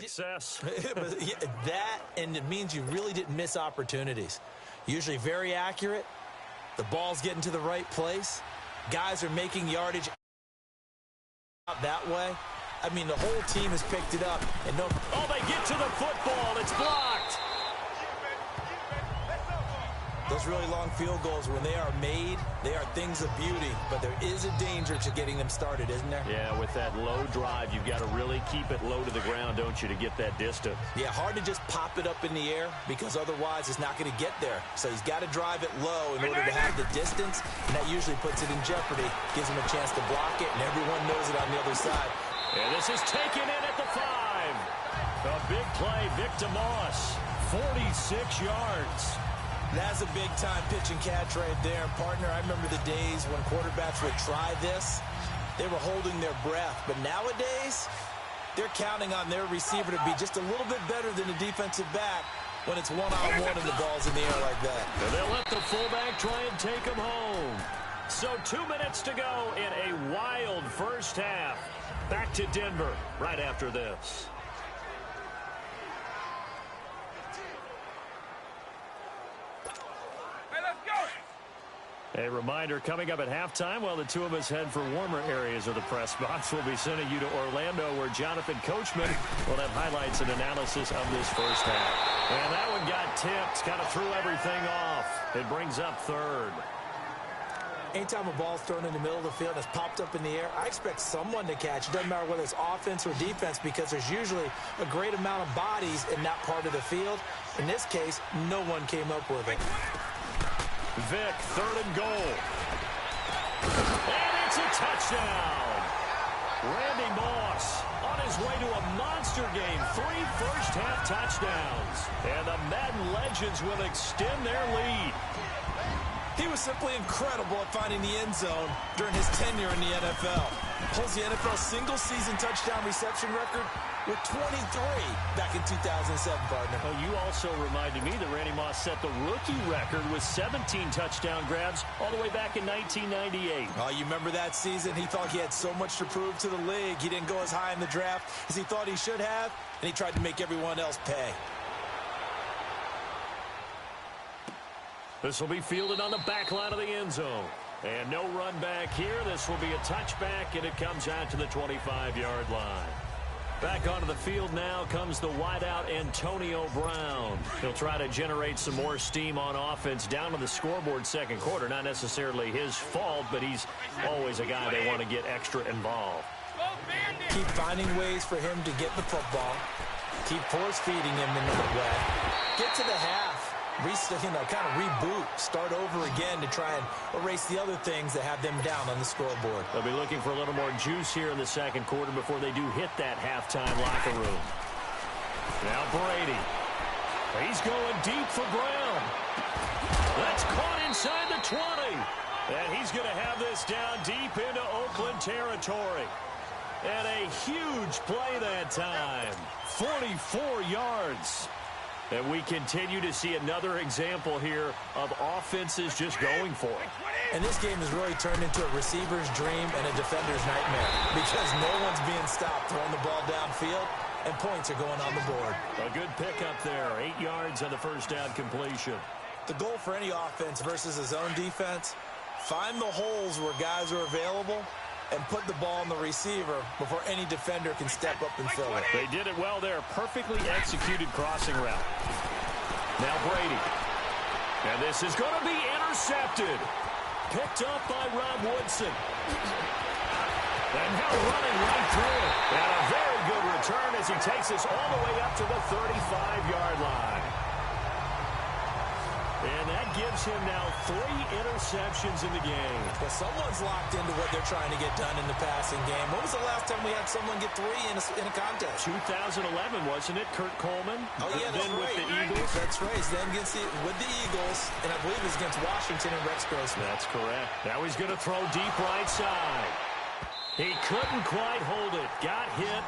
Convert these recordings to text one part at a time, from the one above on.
Success. That, and it means you really didn't miss opportunities. Usually very accurate. The ball's getting to the right place. Guys are making yardage that way. I mean, the whole team has picked it up. And no. Oh, they get to the football. It's blocked. Those really long field goals, when they are made, they are things of beauty. But there is a danger to getting them started, isn't there? Yeah, with that low drive, you've got to really keep it low to the ground, don't you, to get that distance. Yeah, hard to just pop it up in the air because otherwise it's not going to get there. So he's got to drive it low in order to have the distance, and that usually puts it in jeopardy, gives him a chance to block it, and everyone knows it on the other side. And this is taken in at the 5. A big play, Victor Moss, 46 yards. That's a big-time pitch and catch right there. Partner, I remember the days when quarterbacks would try this. They were holding their breath. But nowadays, they're counting on their receiver to be just a little bit better than a defensive back when it's one-on-one and the ball's in the air like that. And they'll let the fullback try and take him home. So 2 minutes to go in a wild first half. Back to Denver right after this. A reminder, coming up at halftime, while the two of us head for warmer areas of the press box, we'll be sending you to Orlando, where Jonathan Coachman will have highlights and analysis of this first half. And that one got tipped, kind of threw everything off. It brings up third. Anytime a ball's thrown in the middle of the field and it's popped up in the air, I expect someone to catch. It doesn't matter whether it's offense or defense, because there's usually a great amount of bodies in that part of the field. In this case, no one came up with it. Vic, third and goal. And it's a touchdown. Randy Moss on his way to a monster game. 3 first-half touchdowns. And the Madden legends will extend their lead. He was simply incredible at finding the end zone during his tenure in the NFL. Holds the NFL single-season touchdown reception record with 23 back in 2007, partner. Oh, you also reminded me that Randy Moss set the rookie record with 17 touchdown grabs all the way back in 1998. Oh, you remember that season? He thought he had so much to prove to the league. He didn't go as high in the draft as he thought he should have, and he tried to make everyone else pay. This will be fielded on the back line of the end zone. And no run back here. This will be a touchback, and it comes out to the 25-yard line. Back onto the field now comes the wideout Antonio Brown. He'll try to generate some more steam on offense down to the scoreboard second quarter. Not necessarily his fault, but he's always a guy they want to get extra involved. Keep finding ways for him to get the football. Keep force-feeding him in that way. Get to the half. Kind of reboot, start over again to try and erase the other things that have them down on the scoreboard. They'll be looking for a little more juice here in the second quarter before they do hit that halftime locker room. Now Brady. He's going deep for Brown. That's caught inside the 20. And he's going to have this down deep into Oakland territory. And a huge play that time. 44 yards. And we continue to see another example here of offenses just going for it. And this game has really turned into a receiver's dream and a defender's nightmare, because no one's being stopped throwing the ball downfield, and points are going on the board. A good pickup there, 8 yards on the first down completion. The goal for any offense versus a zone defense, find the holes where guys are available and put the ball on the receiver before any defender can step up and fill it. They did it well there. Perfectly executed crossing route. Now Brady. And this is going to be intercepted. Picked up by Rob Woodson. And now running right through it. And a very good return as he takes us all the way up to the 35-yard line. And that gives him now 3 interceptions in the game. Well, someone's locked into what they're trying to get done in the passing game. When was the last time we had someone get 3 in a contest? 2011, wasn't it? Kurt Coleman. Oh, yeah, that's then right. With the Eagles. That's right. Then with the Eagles, and I believe it was against Washington and Rex Grossman. That's correct. Now he's going to throw deep right side. He couldn't quite hold it. Got hit.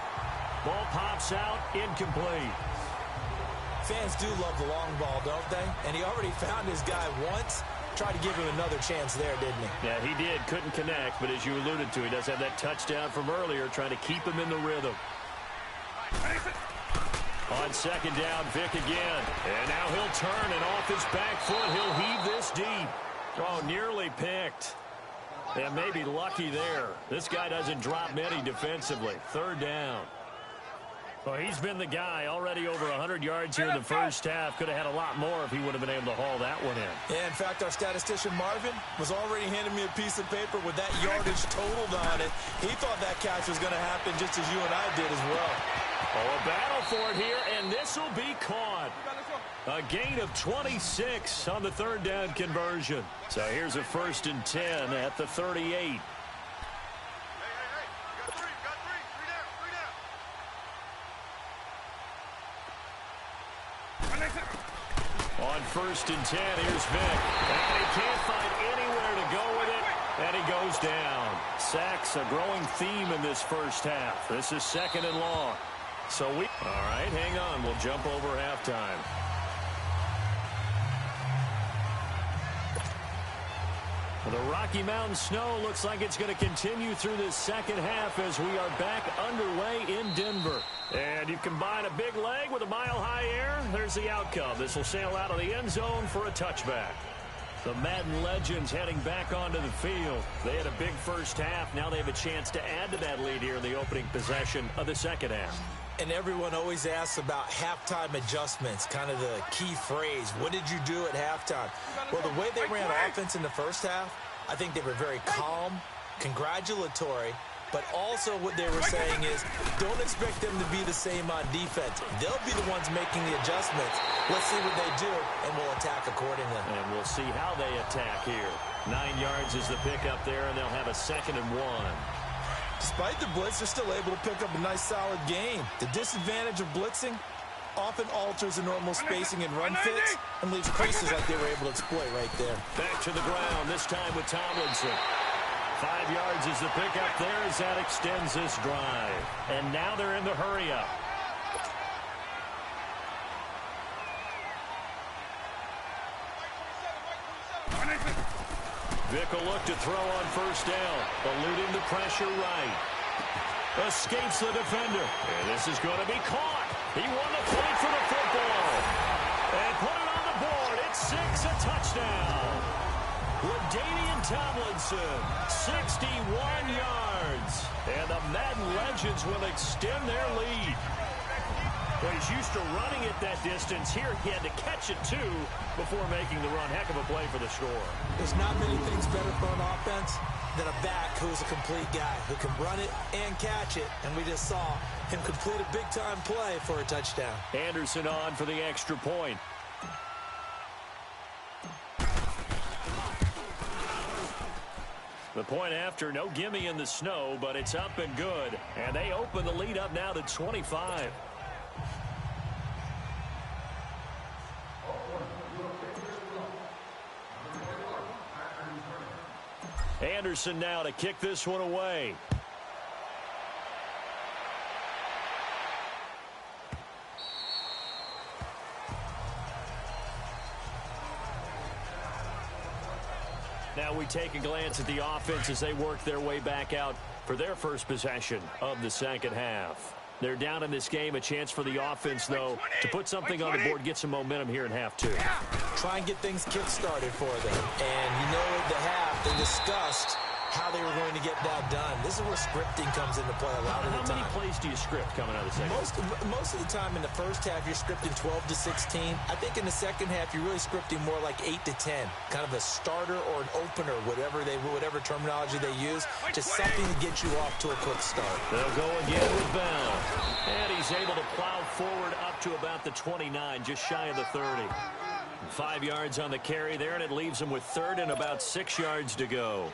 Ball pops out. Incomplete. Fans do love the long ball, don't they? And he already found his guy once. Tried to give him another chance there, didn't he? Yeah, he did. Couldn't connect, but as you alluded to, he does have that touchdown from earlier, trying to keep him in the rhythm. On second down, Vick again. And now he'll turn, and off his back foot, he'll heave this deep. Oh, nearly picked. And maybe lucky there. This guy doesn't drop many defensively. Third down. Well, he's been the guy. Already over 100 yards here in the first half. Could have had a lot more if he would have been able to haul that one in. Yeah, in fact, our statistician Marvin was already handing me a piece of paper with that yardage totaled on it. He thought that catch was going to happen just as you and I did as well. Oh, a battle for it here, and this will be caught. A gain of 26 on the third down conversion. So here's a 1st and 10 at the 38. On 1st and 10, here's Vick. And he can't find anywhere to go with it, and he goes down. Sacks, a growing theme in this first half. This is 2nd and long. All right, hang on. We'll jump over halftime. The Rocky Mountain snow looks like it's going to continue through this second half as we are back underway in Denver. And you combine a big leg with a mile-high air, there's the outcome. This will sail out of the end zone for a touchback. The Madden legends heading back onto the field. They had a big first half. Now they have a chance to add to that lead here in the opening possession of the second half. And everyone always asks about halftime adjustments, kind of the key phrase. What did you do at halftime? Well, the way they ran offense in the first half, I think they were very calm, congratulatory, but also what they were saying is don't expect them to be the same on defense. They'll be the ones making the adjustments. Let's see what they do, and we'll attack accordingly. And we'll see how they attack here. 9 yards is the pickup there, and they'll have a 2nd and 1. Despite the blitz, they're still able to pick up a nice, solid gain. The disadvantage of blitzing often alters the normal spacing and run fits and leaves creases like they were able to exploit right there. Back to the ground, this time with Tomlinson. 5 yards is the pickup there as that extends this drive. And now they're in the hurry-up. Vick will look to throw on 1st down, eluding the pressure right. Escapes the defender. And this is going to be caught. He won the point for the football. And put it on the board. It's 6, a touchdown. LaDainian Tomlinson, 61 yards. And the Madden legends will extend their lead. Well, he's used to running it that distance. Here he had to catch it, too, before making the run. Heck of a play for the score. There's not many things better for an offense than a back who's a complete guy who can run it and catch it. And we just saw him complete a big-time play for a touchdown. Anderson on for the extra point. The point after, no gimme in the snow, but it's up and good. And they open the lead up now to 25. Anderson now to kick this one away. Now we take a glance at the offense as they work their way back out for their first possession of the second half. They're down in this game. A chance for the offense, though, to put something on the board, get some momentum here in half 2. Try and get things kick-started for them. And you know at the half, they discussed how they were going to get that done. This is where scripting comes into play a lot of the time. How many plays do you script coming out of the second half? Most of the time in the first half, you're scripting 12 to 16. I think in the second half, you're really scripting more like 8 to 10. Kind of a starter or an opener, whatever terminology they use. Just something to get you off to a quick start. They'll go again with Bell. And he's able to plow forward up to about the 29, just shy of the 30. 5 yards on the carry there, and it leaves him with 3rd and about 6 yards to go.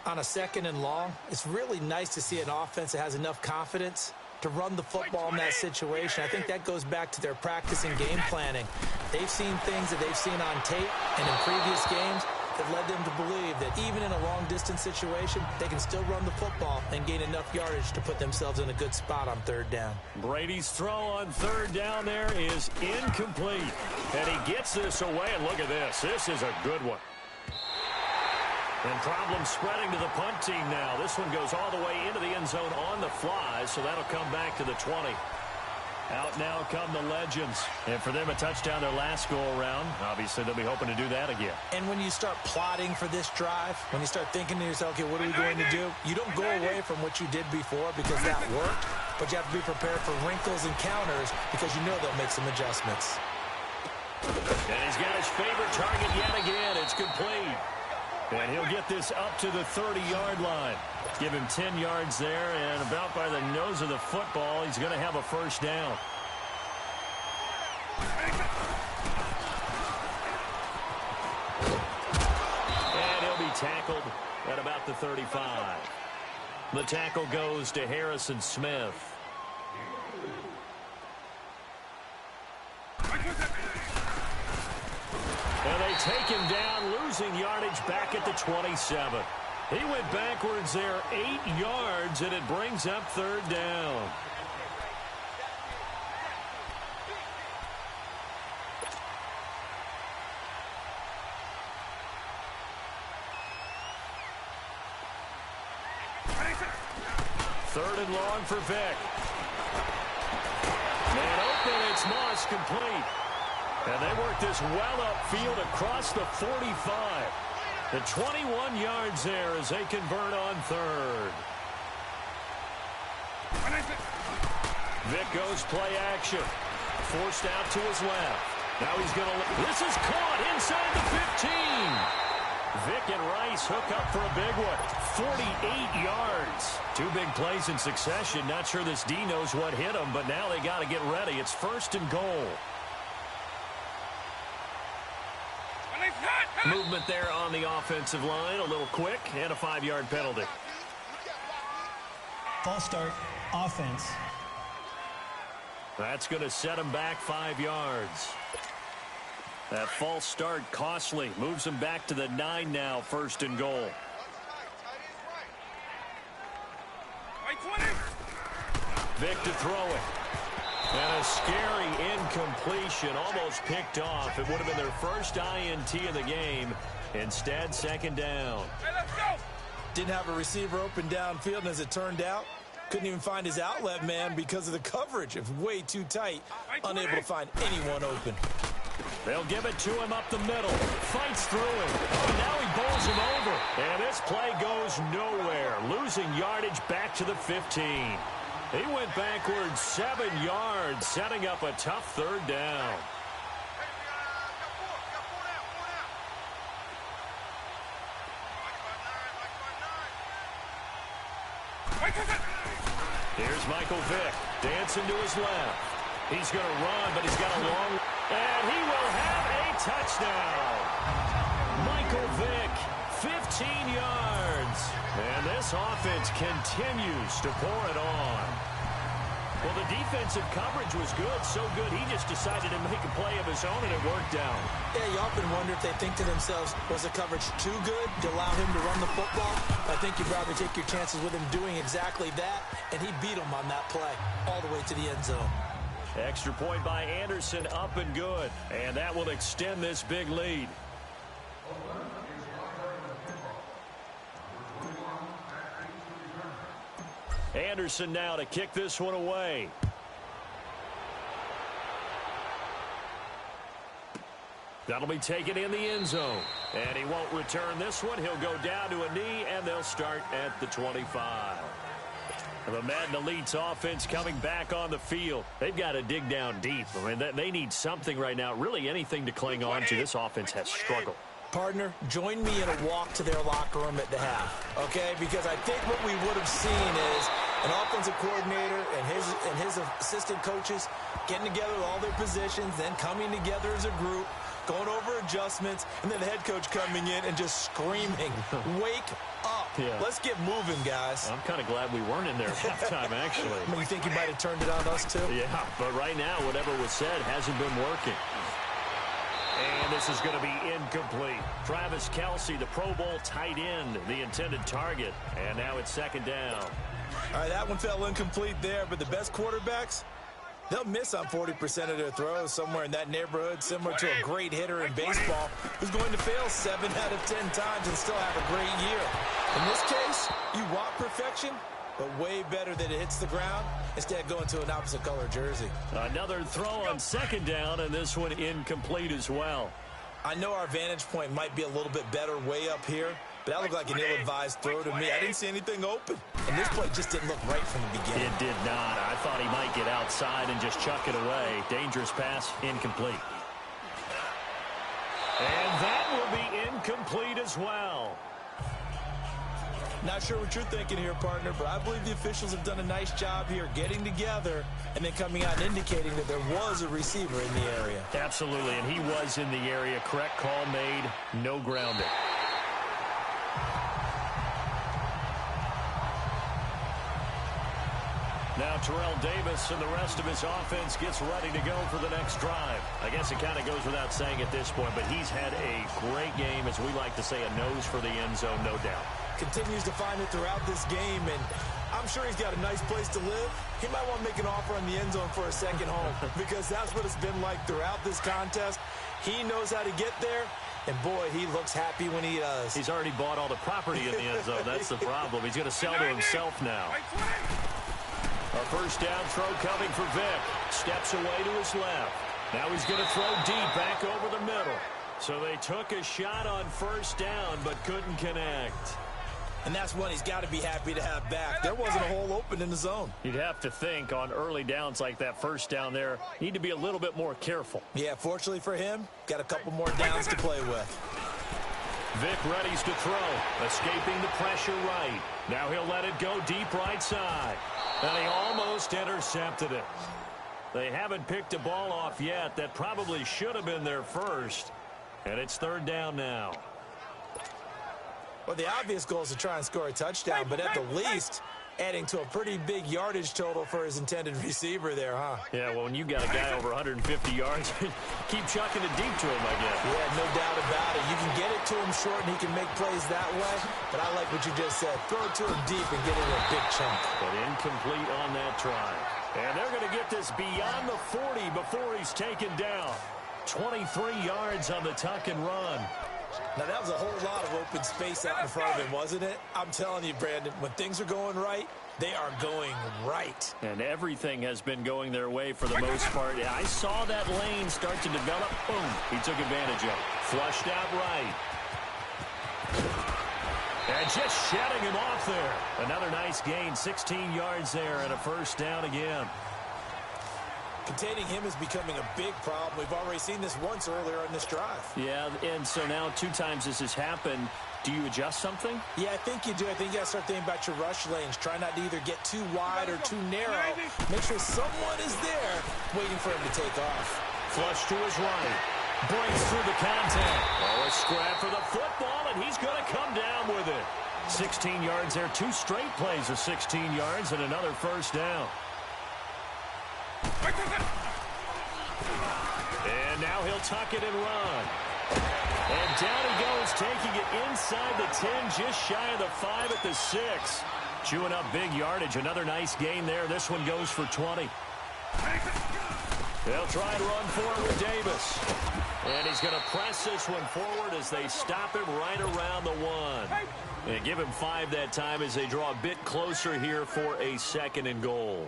On a 2nd and long, it's really nice to see an offense that has enough confidence to run the football in that situation. I think that goes back to their practice and game planning. They've seen things that they've seen on tape and in previous games that led them to believe that even in a long-distance situation, they can still run the football and gain enough yardage to put themselves in a good spot on 3rd down. Brady's throw on 3rd down there is incomplete. And he gets this away, and look at this. This is a good one. And problems spreading to the punt team now. This one goes all the way into the end zone on the fly, so that'll come back to the 20. Out now come the legends. And for them, a touchdown their last go-around. Obviously, they'll be hoping to do that again. And when you start plotting for this drive, when you start thinking to yourself, okay, what are we going to do? You don't go away from what you did before because that worked, but you have to be prepared for wrinkles and counters because you know they'll make some adjustments. And he's got his favorite target yet again. It's complete. And he'll get this up to the 30-yard line. Give him 10 yards there, and about by the nose of the football, he's going to have a first down. And he'll be tackled at about the 35. The tackle goes to Harrison Smith. And they take him down, losing yardage back at the 27. He went backwards there 8 yards, and it brings up third down. Third and long for Vick. And open, it's Moss, complete. And they work this well upfield across the 45. The 21 yards there as they convert on third. Vick goes play action. Forced out to his left. Now he's going to... This is caught inside the 15. Vick and Rice hook up for a big one. 48 yards. Two big plays in succession. Not sure this D knows what hit him, but now they got to get ready. It's first and goal. Movement there on the offensive line, a little quick, and a 5-yard penalty. False start, offense. That's going to set him back 5 yards. That false start costly. Moves him back to the 9 now, first and goal. Vick to throw it. And a scary incompletion, almost picked off. It would have been their first INT of the game. Instead, second down. Hey, let's go. Didn't have a receiver open downfield, and as it turned out, couldn't even find his outlet man because of the coverage. It was way too tight, unable to find anyone open. They'll give it to him up the middle. Fights through him. Oh, now he bowls him over. And this play goes nowhere. Losing yardage back to the 15. He went backwards 7 yards, setting up a tough third down. Here's Michael Vick, dancing to his left. He's going to run, but he's got a long... And he will have a touchdown. Michael Vick, 15 yards. And this offense continues to pour it on. Well, the defensive coverage was good, so good he just decided to make a play of his own, and it worked out. Yeah, you often wonder if they think to themselves, was the coverage too good to allow him to run the football? I think you'd rather take your chances with him doing exactly that, and he beat him on that play all the way to the end zone. Extra point by Anderson, up and good. And that will extend this big lead. Anderson now to kick this one away. That'll be taken in the end zone. And he won't return this one. He'll go down to a knee, and they'll start at the 25. The Madden Elite's offense coming back on the field. They've got to dig down deep. I mean, they need something right now, really anything to cling on to. This offense has struggled. Partner, join me in a walk to their locker room at the half, okay? Because I think what we would have seen is an offensive coordinator and his assistant coaches getting together with all their positions, then coming together as a group, going over adjustments, and then the head coach coming in and just screaming, wake up. Yeah. Let's get moving, guys. I'm kind of glad we weren't in there at halftime, actually. I mean, you think you might have turned it on us, too? Yeah, but right now, whatever was said hasn't been working. And this is going to be incomplete. Travis Kelce, the Pro Bowl tight end, the intended target. And now it's second down. All right, that one fell incomplete there, but the best quarterbacks, they'll miss on 40% of their throws, somewhere in that neighborhood, similar to a great hitter in baseball who's going to fail 7 out of 10 times and still have a great year. In this case, you want perfection, but way better that it hits the ground instead of going to an opposite color jersey. Another throw on second down, and this one incomplete as well. I know our vantage point might be a little bit better way up here, but that looked like an ill-advised throw to me. I didn't see anything open, and this play just didn't look right from the beginning. It did not. I thought he might get outside and just chuck it away. Dangerous pass, incomplete. And that will be incomplete as well. Not sure what you're thinking here, partner, but I believe the officials have done a nice job here getting together and then coming out and indicating that there was a receiver in the area. Absolutely, and he was in the area. Correct call made, no grounding. Now Terrell Davis and the rest of his offense gets ready to go for the next drive. I guess it kind of goes without saying at this point, but he's had a great game, as we like to say, a nose for the end zone, no doubt. Continues to find it throughout this game, and I'm sure he's got a nice place to live. He might want to make an offer on the end zone for a second home because that's what it's been like throughout this contest. He knows how to get there, and boy, he looks happy when he does. He's already bought all the property in the end zone. That's the problem. He's going to sell to himself now. A first down throw coming for Vic. Steps away to his left. Now he's going to throw deep back over the middle. So they took a shot on first down but couldn't connect. And that's one he's got to be happy to have back. There wasn't a hole open in the zone. You'd have to think on early downs like that first down there, need to be a little bit more careful. Yeah, fortunately for him, got a couple more downs to play with. Vic readies to throw, escaping the pressure right. Now he'll let it go deep right side. And he almost intercepted it. They haven't picked a ball off yet. That probably should have been their first. And it's third down now. Well, the obvious goal is to try and score a touchdown, but at the least, adding to a pretty big yardage total for his intended receiver there, huh? Yeah, well, when you got a guy over 150 yards, keep chucking it deep to him, I guess. Yeah, no doubt about it. You can get it to him short, and he can make plays that way, but I like what you just said. Throw it to him deep and get it in a big chunk. But incomplete on that try. And they're going to get this beyond the 40 before he's taken down. 23 yards on the tuck and run. Now, that was a whole lot of open space out in front of him, wasn't it? I'm telling you, Brandon, when things are going right, they are going right. And everything has been going their way for the most part. I saw that lane start to develop. Boom. He took advantage of it. Flushed out right. And just shutting him off there. Another nice gain, 16 yards there, and a first down again. Containing him is becoming a big problem. We've already seen this once earlier in this drive. Yeah, and so now 2 times this has happened. Do you adjust something? Yeah, I think you do. I think you got to start thinking about your rush lanes. Try not to either get too wide or too narrow. Make sure someone is there waiting for him to take off. Flush to his right. Breaks through the contact. Oh, a scrap for the football, and he's going to come down with it. 16 yards there. 2 straight plays of 16 yards and another first down. And now he'll tuck it and run. And down he goes, taking it inside the 10, just shy of the 5 at the 6. Chewing up big yardage. Another nice gain there. This one goes for 20. They'll try and run forward with Davis. And he's going to press this one forward as they stop him right around the 1. And give him 5 that time as they draw a bit closer here for a 2nd and goal.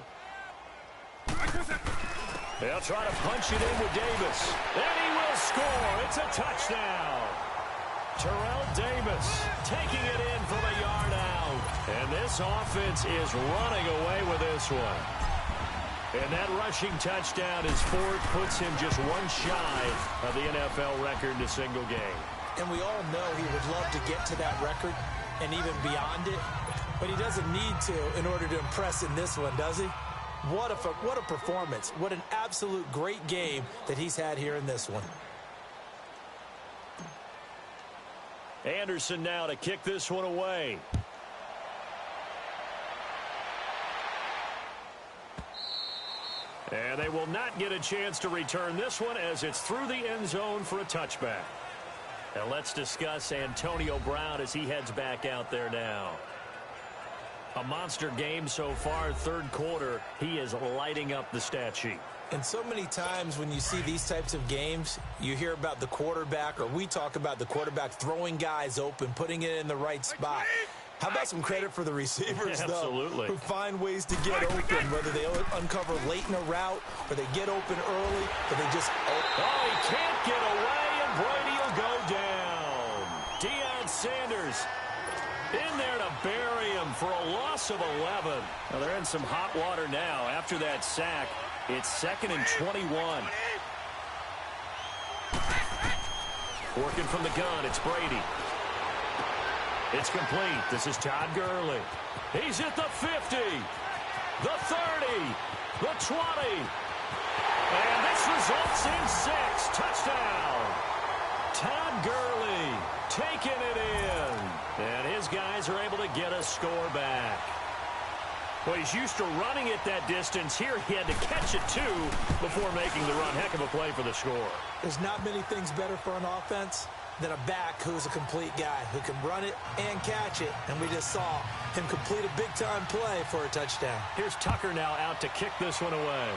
They'll try to punch it in with Davis. And he will score. It's a touchdown. Terrell Davis taking it in from a yard out. And this offense is running away with this one. And that rushing touchdown is 4th, puts him just 1 shy of the NFL record in a single game. And we all know he would love to get to that record and even beyond it. But he doesn't need to in order to impress in this one, does he? What a performance. What an absolute great game that he's had here in this one. Anderson now to kick this one away. And they will not get a chance to return this one as it's through the end zone for a touchback. And let's discuss Antonio Brown as he heads back out there now. A monster game so far, 3rd quarter. He is lighting up the stat sheet. And so many times when you see these types of games, you hear about the quarterback, or we talk about the quarterback throwing guys open, putting it in the right spot. How about some credit for the receivers, Absolutely. though, who find ways to get open, whether they uncover late in a route or they get open early, but they just... Oh, he can't get away, and Brady will go down. Deion Sanders in there to bury him for a loss of 11. Well, they're in some hot water now. After that sack, it's 2nd and 21. Working from the gun, it's Brady. It's complete. This is Todd Gurley. He's at the 50, the 30, the 20. And this results in 6. Touchdown. Todd Gurley taking it in. And his guys are able to get a score back. Well, he's used to running it that distance. Here he had to catch it, too, before making the run. Heck of a play for the score. There's not many things better for an offense than a back who's a complete guy who can run it and catch it. And we just saw him complete a big-time play for a touchdown. Here's Tucker now out to kick this one away.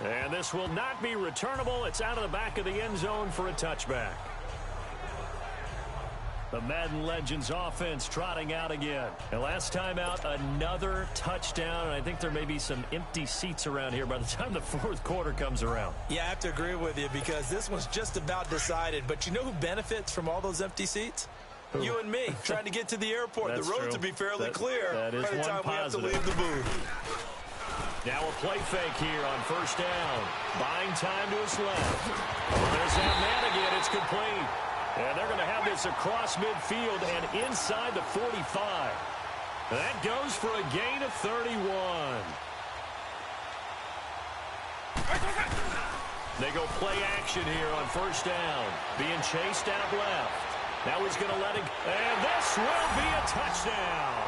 And this will not be returnable. It's out of the back of the end zone for a touchback. The Madden Legends offense trotting out again. And last time out, another touchdown. And I think there may be some empty seats around here by the time the fourth quarter comes around. Yeah, I have to agree with you because this one's just about decided. But you know who benefits from all those empty seats? Who? You and me, trying to get to the airport. The roads will be fairly clear by the time we have to leave the booth. Now a play fake here on first down. Buying time to his left. There's that man again. It's complete. And they're going to have this across midfield and inside the 45. That goes for a gain of 31. They go play action here on first down. Being chased out left. Now he's going to let it. And this will be a touchdown.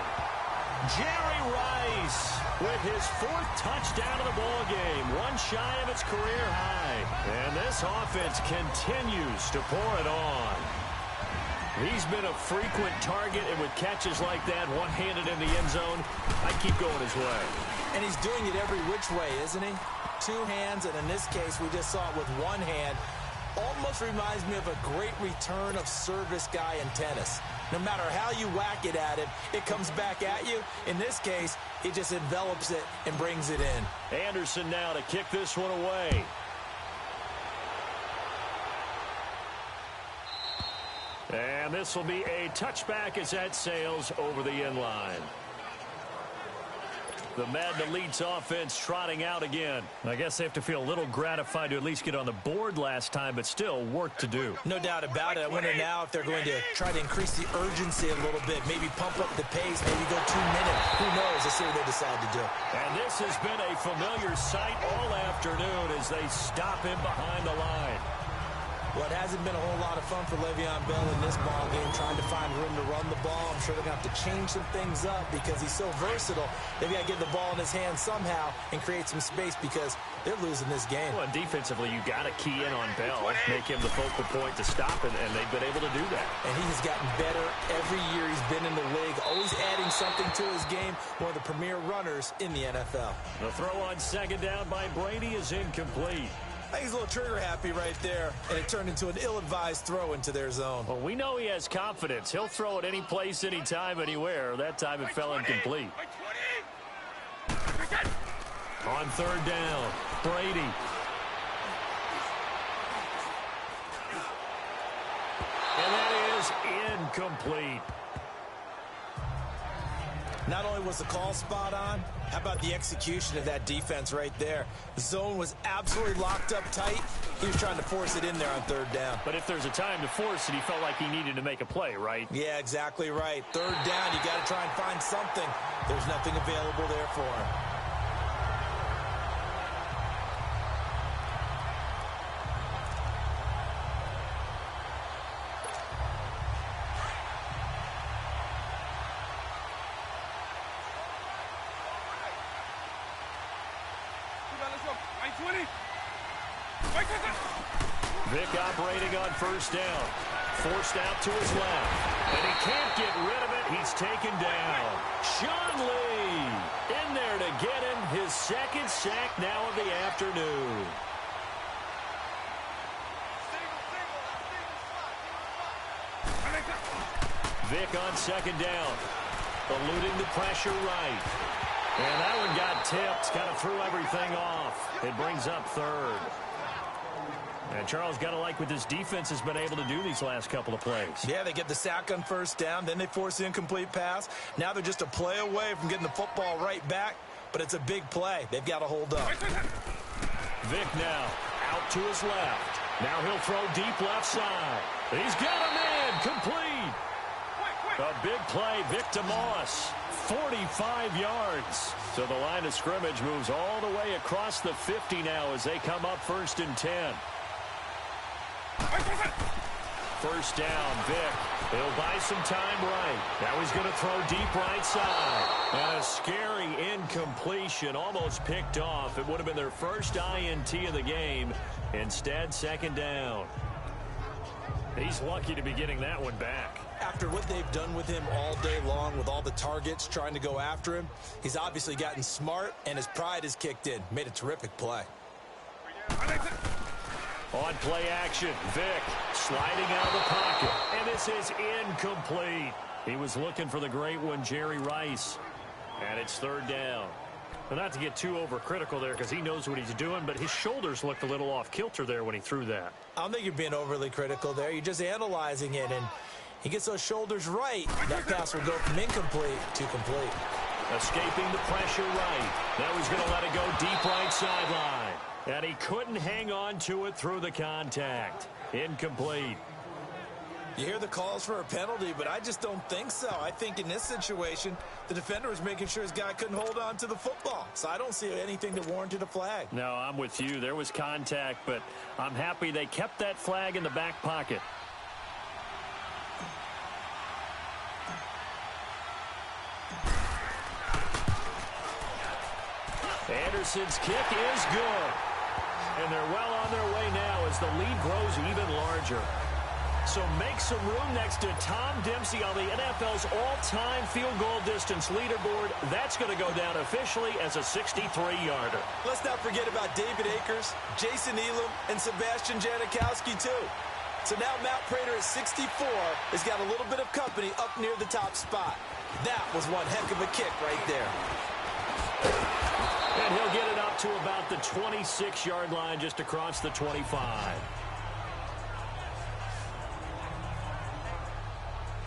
Jerry Rice with his 4th touchdown of the ball game. One shy of its career high. And this offense continues to pour it on. He's been a frequent target, and with catches like that, one-handed in the end zone, I keep going his way. And he's doing it every which way, isn't he? 2 hands, and in this case, we just saw it with 1 hand. Almost reminds me of a great return of service guy in tennis. No matter how you whack it at him, it comes back at you. In this case, he just envelops it and brings it in. Anderson now to kick this one away. And this will be a touchback as that sails over the end line. The Madden Elites offense trotting out again. I guess they have to feel a little gratified to at least get on the board last time, but still work to do. No doubt about it. I wonder now if they're going to try to increase the urgency a little bit, maybe pump up the pace, maybe go 2 minutes. Who knows? Let's see what they decide to do. And this has been a familiar sight all afternoon as they stop him behind the line. Well, it hasn't been a whole lot of fun for Le'Veon Bell in this ball game, trying to find room to run the ball. I'm sure they're going to have to change some things up because he's so versatile. They've got to get the ball in his hands somehow and create some space because they're losing this game. Well, defensively, you got to key in on Bell, make him the focal point to stop it, and they've been able to do that. And he has gotten better every year he's been in the league, always adding something to his game, one of the premier runners in the NFL. The throw on second down by Brady is incomplete. I think he's a little trigger happy right there, and it turned into an ill-advised throw into their zone. Well, we know he has confidence. He'll throw it any place, anytime, anywhere. That time it fell incomplete. On third down, Brady. And that is incomplete. Not only was the call spot on, how about the execution of that defense right there? The zone was absolutely locked up tight. He was trying to force it in there on third down. But if there's a time to force it, he felt like he needed to make a play, right? Yeah, exactly right. Third down, you got to try and find something. There's nothing available there for him. Vic operating on first down. Forced out to his left. And he can't get rid of it. He's taken down. Sean Lee in there to get him his 2nd sack now of the afternoon. Vic on second down. Eluding the pressure right. And that one got tipped. Kind of threw everything off. It brings up third. And Charles, got to like what this defense has been able to do these last couple of plays. Yeah, they get the sack on first down. Then they force the incomplete pass. Now they're just a play away from getting the football right back. But it's a big play. They've got to hold up. Vic now out to his left. Now he'll throw deep left side. He's got him in. Complete. A big play. Vic to Moss. 45 yards. So the line of scrimmage moves all the way across the 50 now as they come up 1st and 10. First down, Vic. He'll buy some time right. Now he's going to throw deep right side. And a scary incompletion, almost picked off. It would have been their first INT of the game. Instead, 2nd down. He's lucky to be getting that one back. After what they've done with him all day long, with all the targets trying to go after him, he's obviously gotten smart, and his pride has kicked in. Made a terrific play. On play action, Vic sliding out of the pocket. And this is incomplete. He was looking for the great one, Jerry Rice. And it's 3rd down. Well, not to get too overcritical there because he knows what he's doing, but his shoulders looked a little off kilter there when he threw that. I don't think you're being overly critical there. You're just analyzing it, and he gets those shoulders right. That pass will go from incomplete to complete. Escaping the pressure right. Now he's going to let it go deep right sideline. And he couldn't hang on to it through the contact. Incomplete. You hear the calls for a penalty, but I just don't think so. I think in this situation, the defender was making sure his guy couldn't hold on to the football. So I don't see anything that warranted a flag. No, I'm with you. There was contact, but I'm happy they kept that flag in the back pocket. Anderson's kick is good. And they're well on their way now as the lead grows even larger. So make some room next to Tom Dempsey on the NFL's all-time field goal distance leaderboard. That's going to go down officially as a 63-yarder. Let's not forget about David Akers, Jason Elam, and Sebastian Janikowski, too. So now Matt Prater at 64 has got a little bit of company up near the top spot. That was one heck of a kick right there. And he'll get it up to about the 26-yard line just across the 25.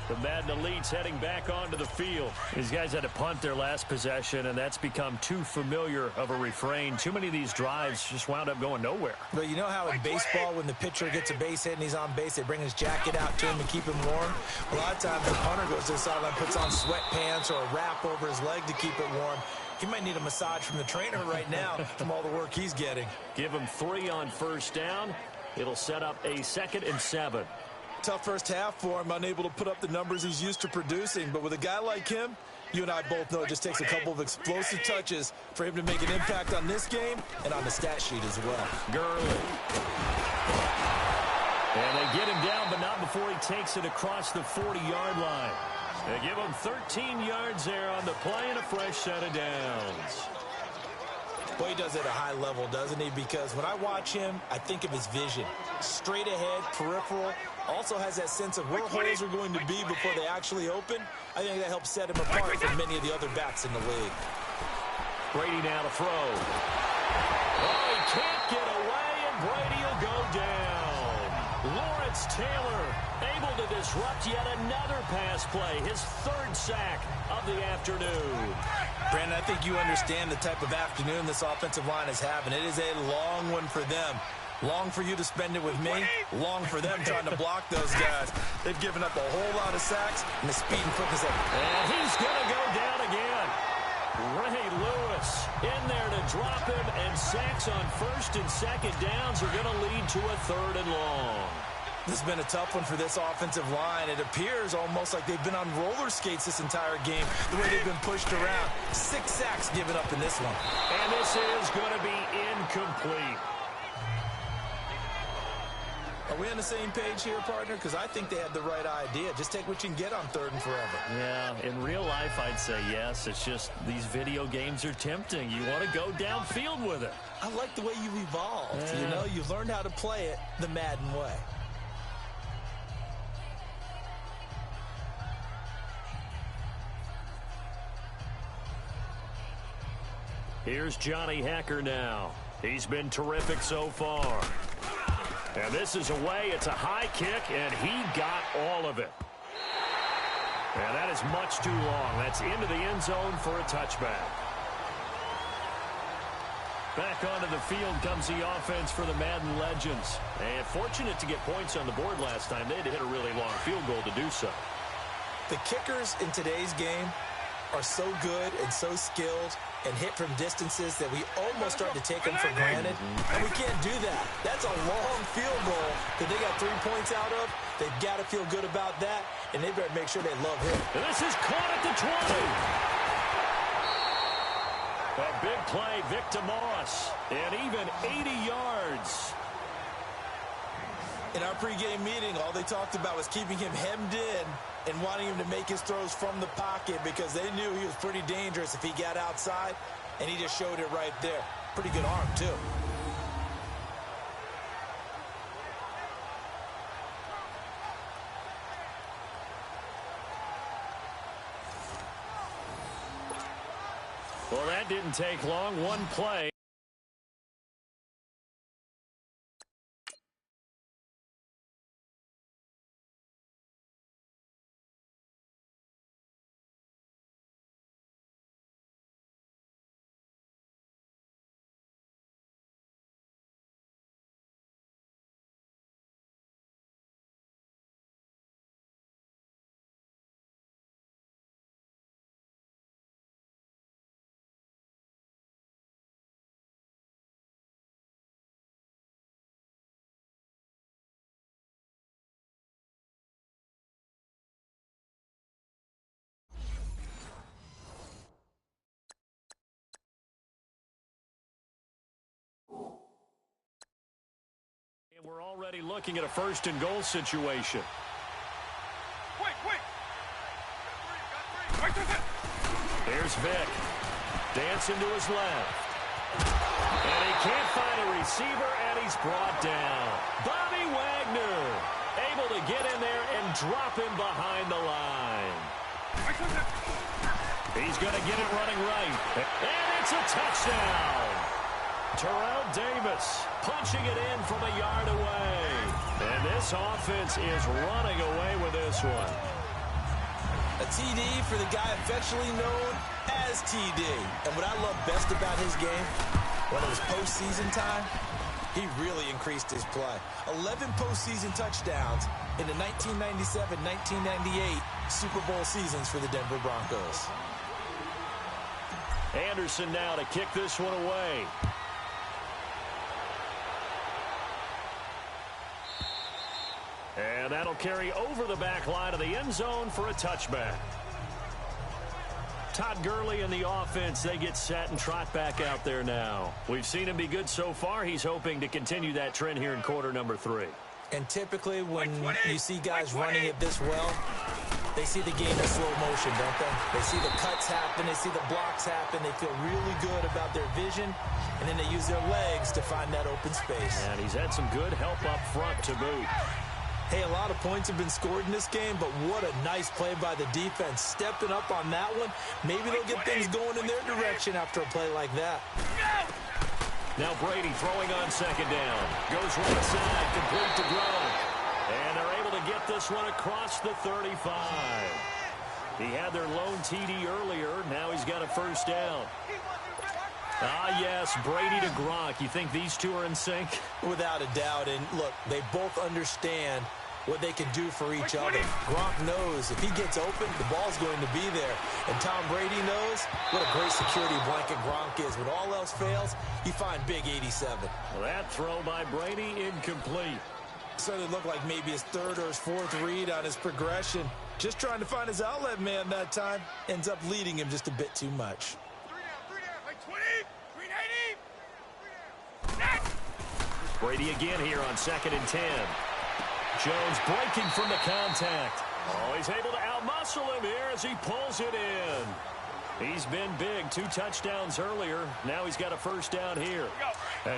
The Madden Elite's heading back onto the field. These guys had to punt their last possession, and that's become too familiar of a refrain. Too many of these drives just wound up going nowhere. But you know how in baseball, when the pitcher gets a base hit and he's on base, they bring his jacket out to him to keep him warm? A lot of times the punter goes to the sideline, puts on sweatpants or a wrap over his leg to keep it warm. He might need a massage from the trainer right now from all the work he's getting. Give him 3 on first down. It'll set up a 2nd and 7. Tough first half for him, unable to put up the numbers he's used to producing. But with a guy like him, you and I both know it just takes a couple of explosive touches for him to make an impact on this game and on the stat sheet as well. Gurley. And they get him down, but not before he takes it across the 40-yard line. They give him 13 yards there on the play and a fresh set of downs. Boy, he does it at a high level, doesn't he? Because when I watch him, I think of his vision. Straight ahead, peripheral. Also has that sense of where holes are going to be before they actually open. I think that helps set him apart from many of the other backs in the league. Brady now to throw. Oh, he can't get away, and Brady will go down. Lawrence Taylor able to disrupt yet another pass play. His 3rd sack of the afternoon. Brandon, I think you understand the type of afternoon this offensive line is having. It is a long one for them. Long for you to spend it with me. Long for them trying to block those guys. They've given up a whole lot of sacks, and the speed and quickness of it. And he's going to go down again. Ray Lewis in there to drop him, and sacks on 1st and 2nd downs are going to lead to a 3rd and long. This has been a tough one for this offensive line. It appears almost like they've been on roller skates this entire game, the way they've been pushed around. 6 sacks given up in this one. And this is going to be incomplete. Are we on the same page here, partner? Because I think they had the right idea. Just take what you can get on 3rd and forever. Yeah, in real life, I'd say yes. It's just these video games are tempting. You want to go downfield with it. I like the way you've evolved. Yeah. You know, you've learned how to play it the Madden way. Here's Johnny Hecker now. He's been terrific so far. And this is away. It's a high kick, and he got all of it. And that is much too long. That's into the end zone for a touchback. Back onto the field comes the offense for the Madden Legends. And fortunate to get points on the board last time. They had to hit a really long field goal to do so. The kickers in today's game are so good and so skilled and hit from distances that we almost start to take them for granted. And we can't do that. That's a long field goal that they got 3 points out of. They've got to feel good about that, and they better make sure they love him. And this is caught at the 20. A big play, Victor Moss, and even 80 yards. In our pregame meeting, all they talked about was keeping him hemmed in and wanting him to make his throws from the pocket because they knew he was pretty dangerous if he got outside, and he just showed it right there. Pretty good arm, too. Well, that didn't take long. One play. And we're already looking at a first-and-goal situation. Here's Vic. Dancing to his left. And he can't find a receiver, and he's brought down. Bobby Wagner able to get in there and drop him behind the line. He's going to get it running right. And it's a touchdown. Terrell Davis punching it in from a yard away. And this offense is running away with this one. A TD for the guy affectionately known as TD. And what I love best about his game, when it was postseason time, he really increased his play. 11 postseason touchdowns in the 1997-1998 Super Bowl seasons for the Denver Broncos. Anderson now to kick this one away. And that'll carry over the back line of the end zone for a touchback. Todd Gurley and the offense, they get set and trot back out there now. We've seen him be good so far. He's hoping to continue that trend here in quarter number 3. And typically when you see guys running it this well, they see the game in slow motion, don't they? They see the cuts happen. They see the blocks happen. They feel really good about their vision, and then they use their legs to find that open space. And he's had some good help up front to boot. Hey, a lot of points have been scored in this game, but what a nice play by the defense. Stepping up on that one. Maybe they'll get things going in their direction after a play like that. Now Brady throwing on second down. Goes right side, complete to Gronk. And they're able to get this one across the 35. He had their lone TD earlier. Now he's got a first down. Ah, yes, Brady to Gronk. You think these two are in sync? Without a doubt. And, look, they both understand what they can do for each other. Gronk knows if he gets open, the ball's going to be there. And Tom Brady knows what a great security blanket Gronk is. When all else fails, you find big 87. Well, that throw by Brady incomplete. Certainly looked like maybe his third or his fourth read on his progression. Just trying to find his outlet man that time. Ends up leading him just a bit too much. Brady again here on 2nd and 10. Jones breaking from the contact. Oh, he's able to outmuscle him here as he pulls it in. He's been big. 2 touchdowns earlier. Now he's got a first down here.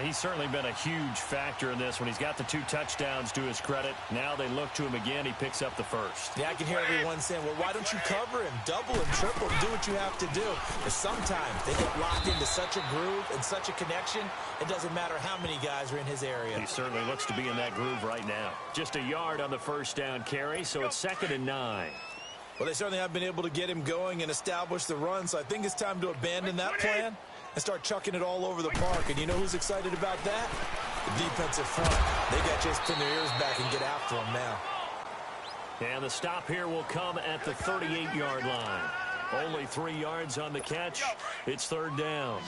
He's certainly been a huge factor in this when he's got the 2 touchdowns to his credit. Now they look to him again. He picks up the first. Yeah, I can hear everyone saying, well, why don't you cover him? Double him, triple him, do what you have to do. But sometimes they get locked into such a groove and such a connection, it doesn't matter how many guys are in his area. He certainly looks to be in that groove right now. Just a yard on the first down carry, so it's 2nd and 9. Well, they certainly have been able to get him going and establish the run, so I think it's time to abandon that plan and start chucking it all over the park. And you know who's excited about that? The defensive front. They got just pin their ears back and get after him now. And the stop here will come at the 38-yard line. Only 3 yards on the catch. It's 3rd down.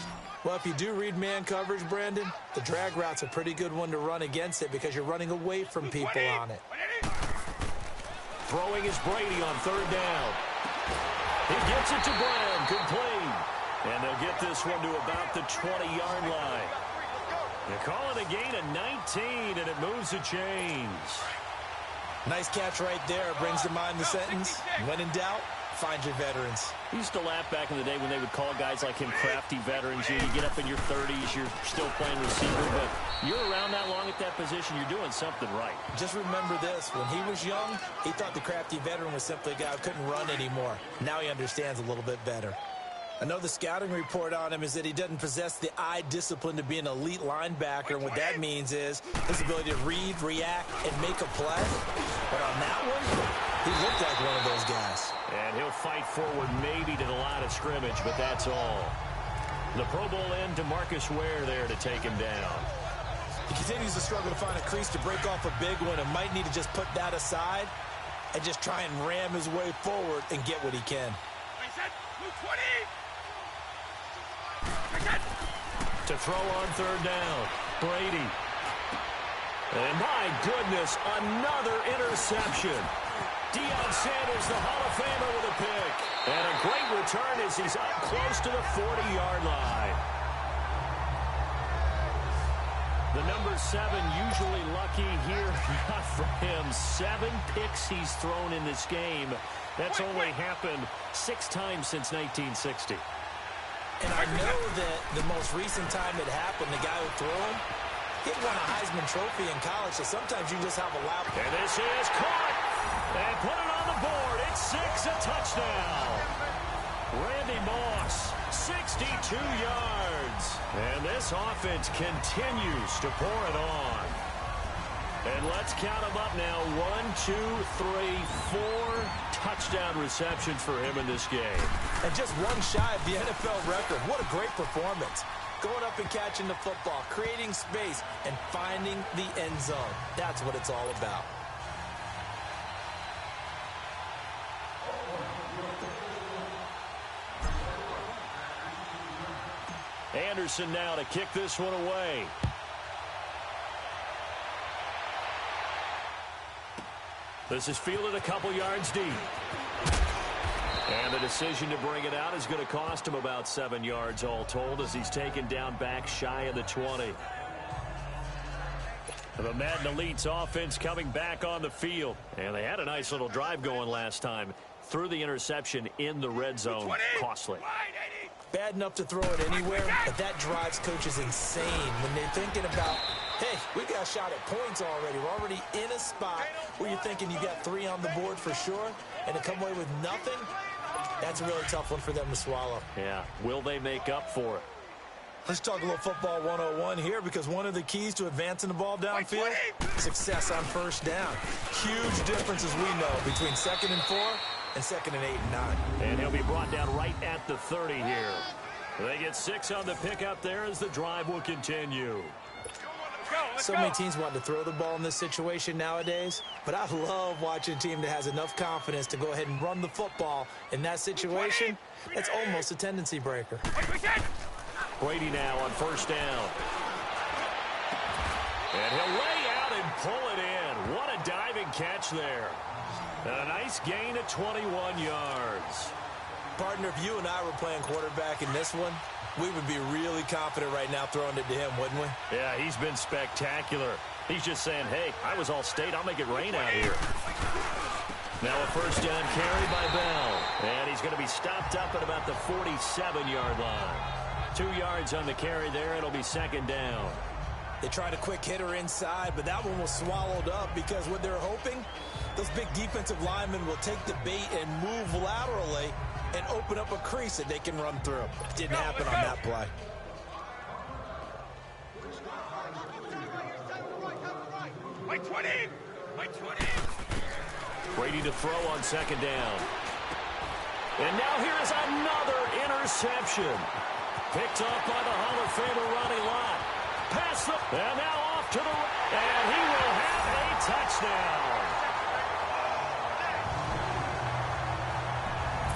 Well, if you do read man coverage, Brandon, the drag route's a pretty good one to run against it because you're running away from people on it. Throwing is Brady on 3rd down. He gets it to Brown. Complete. And they'll get this one to about the 20-yard line. They call it a gain of 19, and it moves the chains. Nice catch right there. Brings to mind the sentence, when in doubt, find your veterans. We used to laugh back in the day when they would call guys like him crafty veterans. You get up in your 30s, you're still playing receiver, but you're around that long at that position, you're doing something right. Just remember this, when he was young, he thought the crafty veteran was simply a guy who couldn't run anymore. Now he understands a little bit better. I know the scouting report on him is that he doesn't possess the eye discipline to be an elite linebacker, and what that means is his ability to read, react, and make a play. But on that one, he looked like one of those guys. And he'll fight forward maybe to the line of scrimmage, but that's all. The Pro Bowl end to Marcus Ware there to take him down. He continues to struggle to find a crease to break off a big one and might need to just put that aside and just try and ram his way forward and get what he can. To throw on 3rd down, Brady. And my goodness, another interception. Deion Sanders, the Hall of Famer, with a pick. And a great return as he's up close to the 40-yard line. The number 7 usually lucky here. Not for him. 7 picks he's thrown in this game. That's only happened 6 times since 1960. And I know that the most recent time it happened, the guy who threw him, he won a Heisman Trophy in college, so sometimes you just have a lap. And this is caught. And put it on the board. It's 6, a touchdown. Randy Moss, 62 yards. And this offense continues to pour it on. And let's count them up now. 1, 2, 3, 4 touchdown receptions for him in this game. And just one shy of the NFL record. What a great performance. Going up and catching the football, creating space, and finding the end zone. That's what it's all about. Anderson now to kick this one away. This is fielded a couple yards deep. And the decision to bring it out is going to cost him about 7 yards all told as he's taken down back shy of the 20. The Madden Elite's offense coming back on the field. And they had a nice little drive going last time. Threw the interception in the red zone. Costly. Bad enough to throw it anywhere, but that drives coaches insane when they're thinking about, hey, we got a shot at points already. We're already in a spot where you're thinking you got 3 on the board for sure, and to come away with nothing, that's a really tough one for them to swallow. Yeah, will they make up for it? Let's talk a little football 101 here, because one of the keys to advancing the ball downfield, success on first down. Huge difference, as we know, between 2nd and 4 and 2nd and 8 and 9. And he'll be brought down right at the 30 here. They get 6 on the pickup there as the drive will continue. So many teams want to throw the ball in this situation nowadays, but I love watching a team that has enough confidence to go ahead and run the football in that situation. That's almost a tendency breaker. Brady now on first down. And he'll lay out and pull it in. What a diving catch there. And a nice gain of 21 yards. Partner, if you and I were playing quarterback in this one, we would be really confident right now throwing it to him, wouldn't we? Yeah, he's been spectacular. He's just saying, hey, I was all state. I'll make it rain out here. Now a first down carry by Bell. And he's going to be stopped up at about the 47-yard line. 2 yards on the carry there. It'll be second down. They tried a quick hitter inside, but that one was swallowed up because what they're hoping, those big defensive linemen will take the bait and move laterally and open up a crease that they can run through. It didn't happen on that play. Right 20! Right 20! Brady to throw on second down. And now here's another interception. Picked up by the Hall of Famer Ronnie Lott. Pass the... And now off to the... And he will have a touchdown.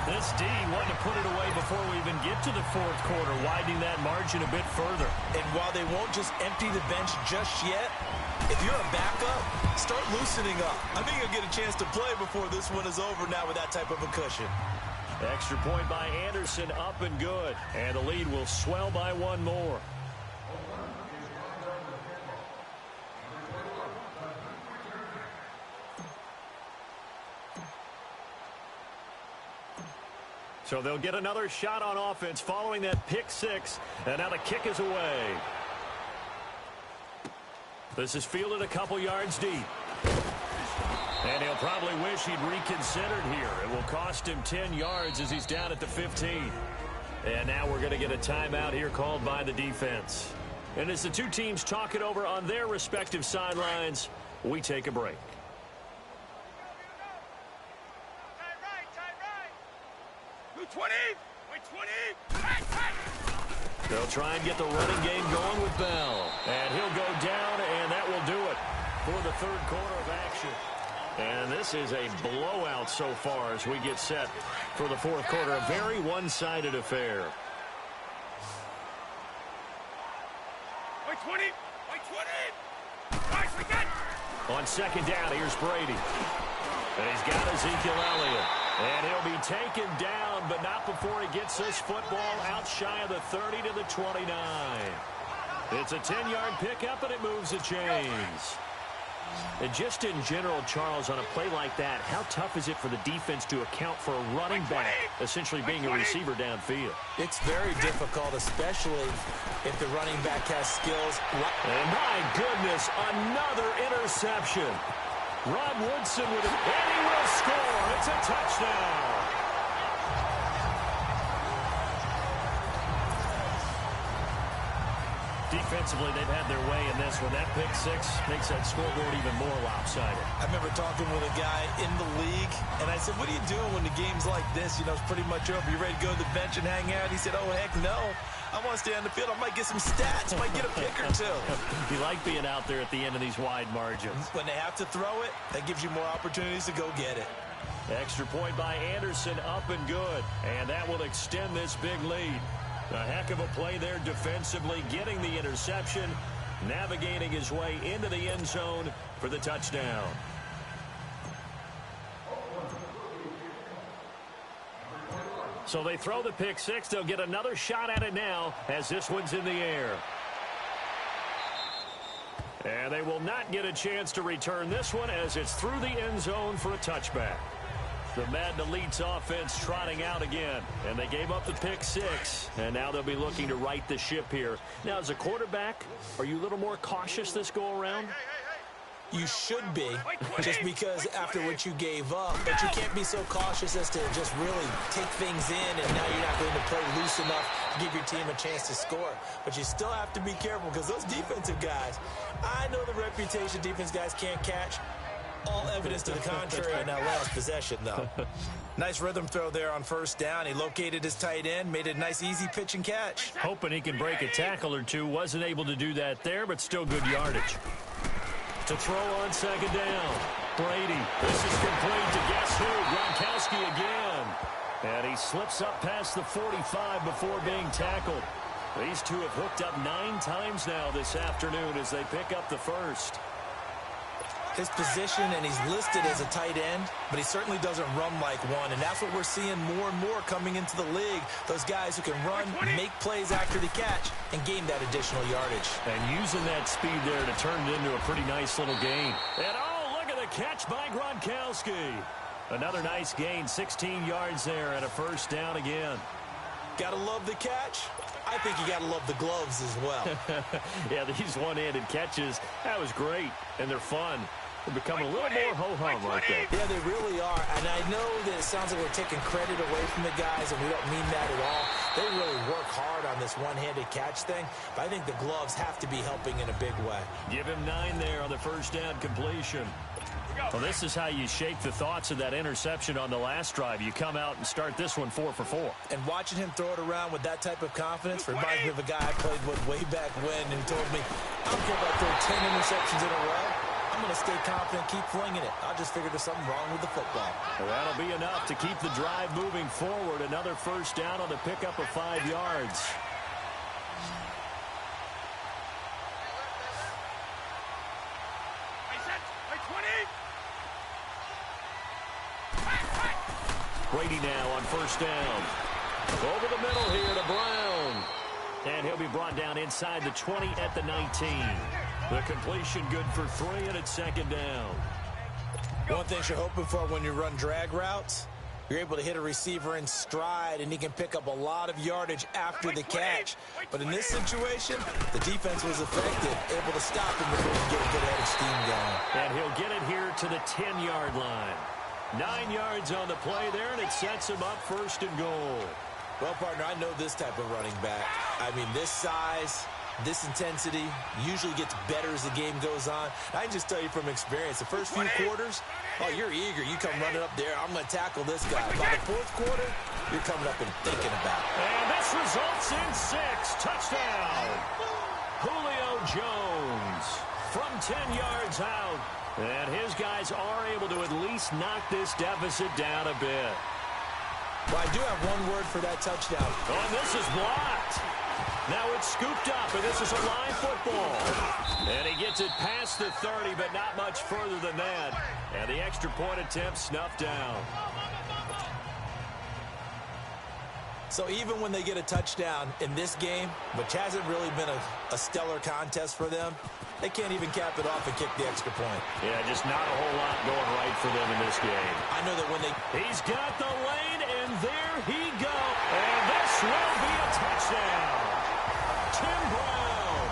This D wanted to put it away before we even get to the fourth quarter, widening that margin a bit further. And while they won't just empty the bench just yet, if you're a backup, start loosening up. I think you'll get a chance to play before this one is over now with that type of a cushion. Extra point by Anderson, up and good. And the lead will swell by one more. So they'll get another shot on offense following that pick six. And now the kick is away. This is fielded a couple yards deep. And he'll probably wish he'd reconsidered here. It will cost him 10 yards as he's down at the 15. And now we're going to get a timeout here called by the defense. And as the two teams talk it over on their respective sidelines, we take a break. Blue 20! White 20! They'll try and get the running game going with Bell. And he'll go down, and that will do it for the third quarter of action. And this is a blowout so far as we get set for the fourth quarter. A very one-sided affair. White 20! White 20! Nice, we got! On second down, here's Brady. And he's got Ezekiel Elliott. And he'll be taken down, but not before he gets this football out shy of the 30 to the 29. It's a 10-yard pickup, and it moves the chains. And just in general, Charles, on a play like that, how tough is it for the defense to account for a running back essentially being a receiver downfield? It's very difficult, especially if the running back has skills. And my goodness, another interception. Rod Woodson with it, and he will score. It's a touchdown. Defensively, they've had their way in this one. That pick six makes that scoreboard even more lopsided. I remember talking with a guy in the league, and I said, what are you doing when the game's like this? You know, it's pretty much over. You ready to go to the bench and hang out? He said, oh, heck no. I want to stay on the field. I might get some stats. I might get a pick or two. You like being out there at the end of these wide margins. When they have to throw it, that gives you more opportunities to go get it. Extra point by Anderson, up and good. And that will extend this big lead. A heck of a play there defensively, getting the interception, navigating his way into the end zone for the touchdown. So they throw the pick six. They'll get another shot at it now as this one's in the air. And they will not get a chance to return this one as it's through the end zone for a touchback. The Madden Elite's offense trotting out again, and they gave up the pick six, and now they'll be looking to right the ship here. Now, as a quarterback, are you a little more cautious this go-around? You should be, just because after what you gave up, but you can't be so cautious as to just really take things in, and now you're not going to play loose enough to give your team a chance to score. But you still have to be careful, because those defensive guys, I know the reputation defense guys can't catch. All evidence to the contrary in that last possession, though. Nice rhythm throw there on first down. He located his tight end, made it a nice, easy pitch and catch. Hoping he can break a tackle or two. Wasn't able to do that there, but still good yardage. To throw on second down. Brady. This is complete to guess who? Gronkowski again. And he slips up past the 45 before being tackled. These two have hooked up 9 times now this afternoon as they pick up the first. His position, and he's listed as a tight end, but he certainly doesn't run like one, and that's what we're seeing more and more coming into the league. Those guys who can run, make plays after the catch, and gain that additional yardage. And using that speed there to turn it into a pretty nice little gain. And oh, look at the catch by Gronkowski. Another nice gain, 16 yards there and a first down again. Gotta love the catch. I think you gotta love the gloves as well. Yeah, these one-handed catches, that was great, and they're fun. They're becoming a little more ho-hum, aren't they? Yeah, they really are. And I know that it sounds like we're taking credit away from the guys, and we don't mean that at all. They really work hard on this one-handed catch thing, but I think the gloves have to be helping in a big way. Give him 9 there on the first down completion. Well, this is how you shake the thoughts of that interception on the last drive. You come out and start this one 4 for 4. And watching him throw it around with that type of confidence reminds me of a guy I played with way back when who told me, I don't care if I throw 10 interceptions in a row. I'm going to stay confident, keep flinging it. I just figured there's something wrong with the football. Well, that'll be enough to keep the drive moving forward. Another first down on the pickup of 5 yards. Brady now on first down. Over the middle here to Brown. And he'll be brought down inside the 20 at the 19. The completion good for 3, and it's second down. One thing you're hoping for when you run drag routes, you're able to hit a receiver in stride, and he can pick up a lot of yardage after the catch. But in this situation, the defense was effective, able to stop him before he can get a good head of steam going. And he'll get it here to the 10-yard line. 9 yards on the play there, and it sets him up first and goal. Well, partner, I know this type of running back. I mean, this size, this intensity usually gets better as the game goes on. I can just tell you from experience, the first few quarters, oh, you're eager. You come running up there, I'm going to tackle this guy. By the fourth quarter, you're coming up and thinking about it. And this results in 6. Touchdown. Julio Jones from 10 yards out. And his guys are able to at least knock this deficit down a bit. Well, I do have one word for that touchdown. Oh, and this is blocked. Now it's scooped up, and this is a line football. And he gets it past the 30, but not much further than that. And the extra point attempt snuffed down. So even when they get a touchdown in this game, which hasn't really been a stellar contest for them, they can't even cap it off and kick the extra point. Yeah, just not a whole lot going right for them in this game. I know that when they... He's got the lane, and there he goes. And this will be a touchdown. Tim Brown,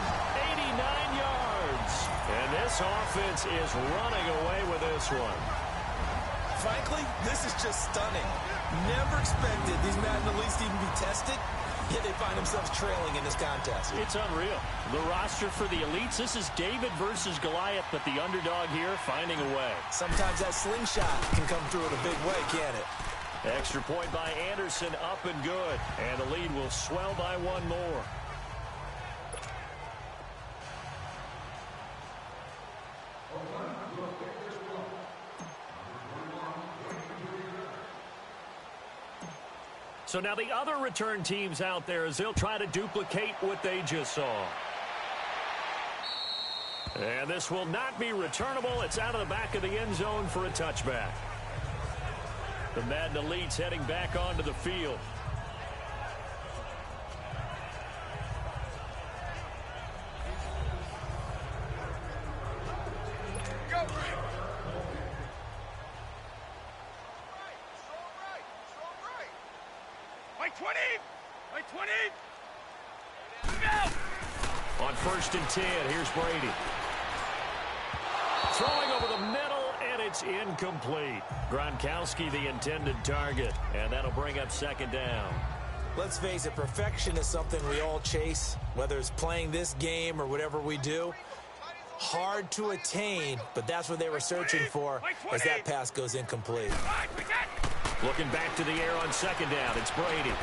89 yards. And this offense is running away with this one. Frankly, this is just stunning. Never expected these Madden elites to even be tested, yet they find themselves trailing in this contest. It's unreal. The roster for the elites, this is David versus Goliath, but the underdog here finding a way. Sometimes that slingshot can come through in a big way, can't it? Extra point by Anderson, up and good. And the lead will swell by 1 more. So now the other return teams out there as they'll try to duplicate what they just saw. And this will not be returnable. It's out of the back of the end zone for a touchback. The Madden elites heading back onto the field. On 1st and 10, here's Brady. Throwing over the middle, and it's incomplete. Gronkowski, the intended target, and that'll bring up second down. Let's face it, perfection is something we all chase, whether it's playing this game or whatever we do. Hard to attain, but that's what they were searching for as that pass goes incomplete. Looking back to the air on second down, it's Brady.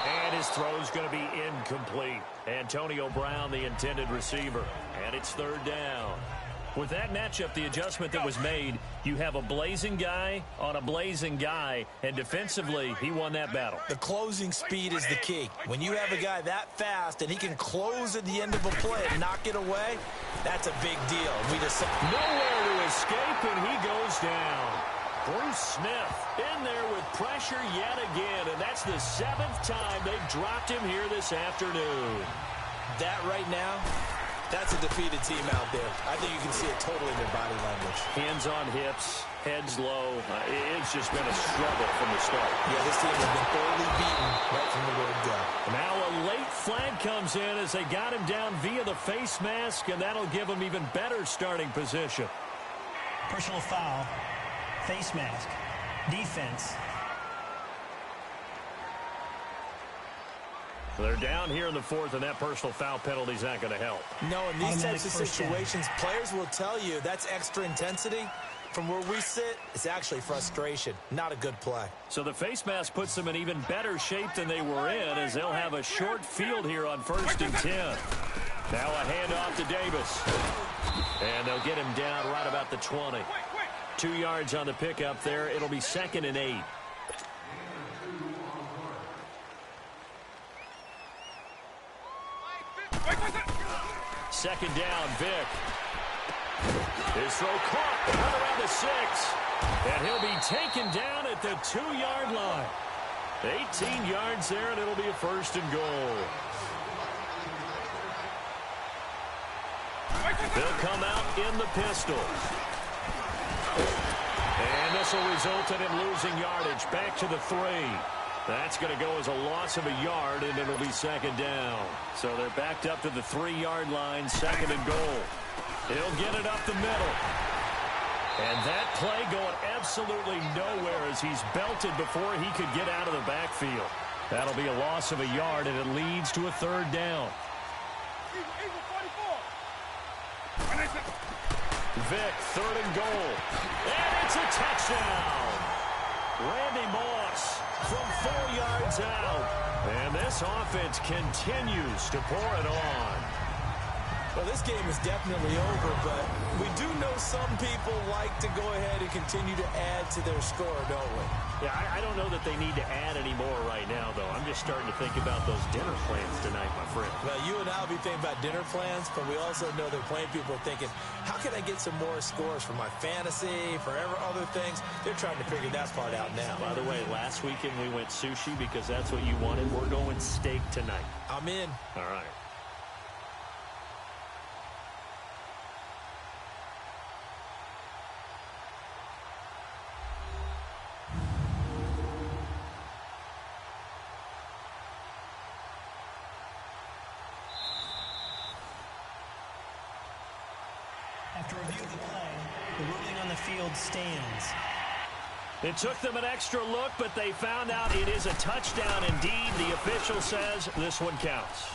And his throw's going to be incomplete. Antonio Brown, the intended receiver. And it's third down. With that matchup, the adjustment that was made, you have a blazing guy on a blazing guy, and defensively, he won that battle. The closing speed is the key. When you have a guy that fast and he can close at the end of a play and knock it away, that's a big deal. We just nowhere to escape, and he goes down. Bruce Smith in there with pressure yet again, and that's the 7th time they've dropped him here this afternoon. That right now That's a defeated team out there. I think you can see it totally in their body language. Hands on hips, heads low. It's just been a struggle from the start. Yeah, this team has been thoroughly beaten right from the word go. Now a late flag comes in as they got him down via the face mask, and that'll give him even better starting position. Personal foul. Face mask. Defense. They're down here in the fourth, and that personal foul penalty is not going to help. No, in these types of situations, players will tell you that's extra intensity. From where we sit, it's actually frustration. Not a good play. So the face mask puts them in even better shape than they were in, as they'll have a short field here on 1st and 10. Now a handoff to Davis. And they'll get him down right about the 20. 2 yards on the pickup there. It'll be 2nd and 8. Second down, Vic. His throw caught, run around the 6. And he'll be taken down at the 2-yard line. 18 yards there, and it'll be a 1st and goal. They'll come out in the pistols. And this will result in him losing yardage back to the 3. That's going to go as a loss of a yard, and it'll be 2nd down. So they're backed up to the 3-yard line, 2nd and goal. He'll get it up the middle. And that play going absolutely nowhere as he's belted before he could get out of the backfield. That'll be a loss of a yard, and it leads to a 3rd down. Vic, 3rd and goal. And it's a touchdown. Randy Moss from 4 yards out. And this offense continues to pour it on. Well, this game is definitely over, but we do know some people like to go ahead and continue to add to their score, don't we? Yeah, I don't know that they need to add any more right now, though. I'm just starting to think about those dinner plans tonight, my friend. Well, you and I will be thinking about dinner plans, but we also know that plenty of people are thinking, how can I get some more scores for my fantasy, for other things? They're trying to figure that part out now. By the way, last weekend we went sushi because that's what you wanted. We're going steak tonight. I'm in. All right. After review of the play, the ruling on the field stands. It took them an extra look, but they found out it is a touchdown indeed. The official says this one counts.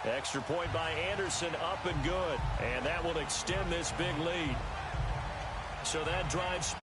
Extra point by Anderson, up and good. And that will extend this big lead. So that drives